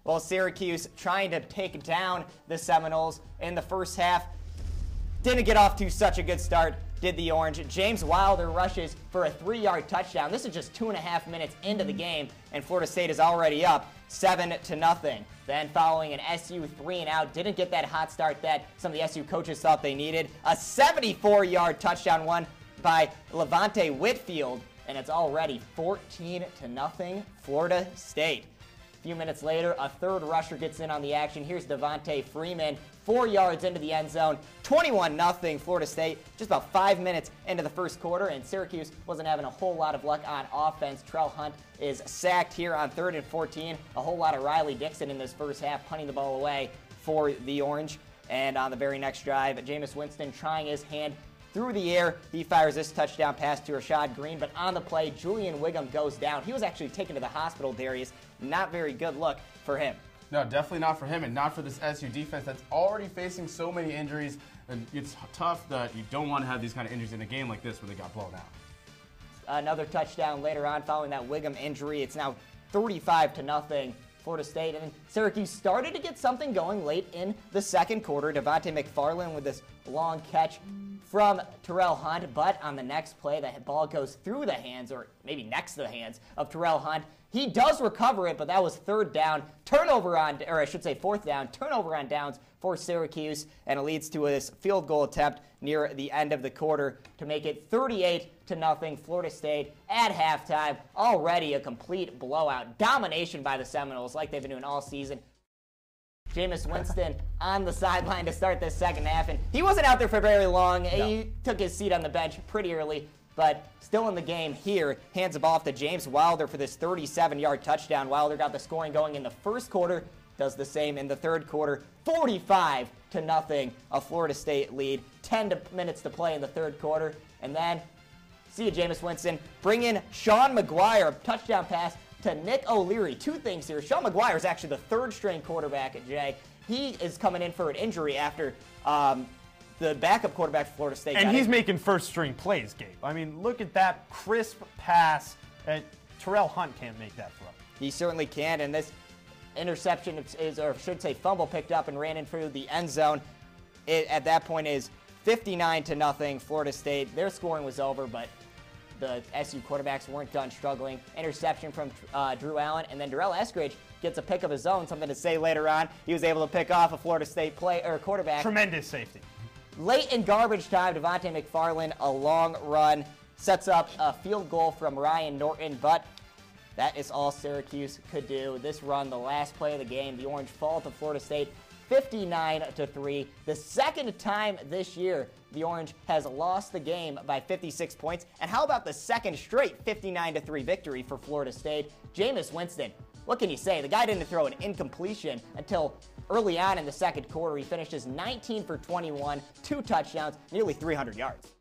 Well, Syracuse trying to take down the Seminoles in the first half. Didn't get off to such a good start, did the Orange. James Wilder rushes for a 3-yard touchdown. This is just 2.5 minutes into the game, and Florida State is already up 7-0. Then following an SU 3-and-out, didn't get that hot start that some of the SU coaches thought they needed. A 74-yard touchdown won by Levante Whitfield, and it's already 14-0 Florida State. A few minutes later, a third rusher gets in on the action. Here's Devontae Freeman, 4 yards into the end zone, 21-0 Florida State. Just about 5 minutes into the first quarter, and Syracuse wasn't having a whole lot of luck on offense. Trell Hunt is sacked here on 3rd and 14. A whole lot of Riley Dixon in this first half, punting the ball away for the Orange. And on the very next drive, Jameis Winston trying his hand through the air. He fires this touchdown pass to Rashad Green, but on the play, Julian Wiggum goes down. He was actually taken to the hospital, Darius. Not very good look for him. No, definitely not for him, and not for this SU defense that's already facing so many injuries. And it's tough that you don't want to have these kind of injuries in a game like this where they got blown out. Another touchdown later on following that Wiggum injury. It's now 35-0 Florida State. And Syracuse started to get something going late in the second quarter. Devontae McFarland with this long catch from Terrell Hunt, but on the next play, the ball goes through the hands, or maybe next to the hands, of Terrell Hunt. He does recover it, but that was fourth down, turnover on downs for Syracuse, and it leads to this field goal attempt near the end of the quarter to make it 38-0 Florida State at halftime. Already a complete blowout, domination by the Seminoles like they've been doing all season. Jameis Winston on the sideline to start this second half, and he wasn't out there for very long. No. He took his seat on the bench pretty early, but still in the game here. Hands the ball off to James Wilder for this 37-yard touchdown. Wilder got the scoring going in the first quarter, does the same in the third quarter. 45-0, a Florida State lead. 10 minutes to play in the third quarter, and then see you, Jameis Winston. Bring in Sean McGuire, touchdown pass to Nick O'Leary. Two things here. Sean McGuire is actually the third-string quarterback at Jay. He is coming in for an injury after the backup quarterback for Florida State. And he's making first-string plays, Gabe. I mean, look at that crisp pass. Terrell Hunt can't make that throw. He certainly can, and this interception is, or I should say fumble, picked up and ran in through the end zone. It, at that point, is 59-0 Florida State. Their scoring was over, but the SU quarterbacks weren't done struggling. Interception from Drew Allen, and then Darrell Eskridge gets a pick of his own, something to say later on. He was able to pick off a Florida State quarterback. Tremendous safety. Late in garbage time, Devontae McFarland, a long run, sets up a field goal from Ryan Norton, but that is all Syracuse could do. This run, the last play of the game, the Orange fall to Florida State 59-3. The second time this year the Orange has lost the game by 56 points. And how about the second straight 59-3 victory for Florida State? Jameis Winston, what can you say? The guy didn't throw an incompletion until early on in the second quarter. He finishes 19 for 21, 2 touchdowns, nearly 300 yards.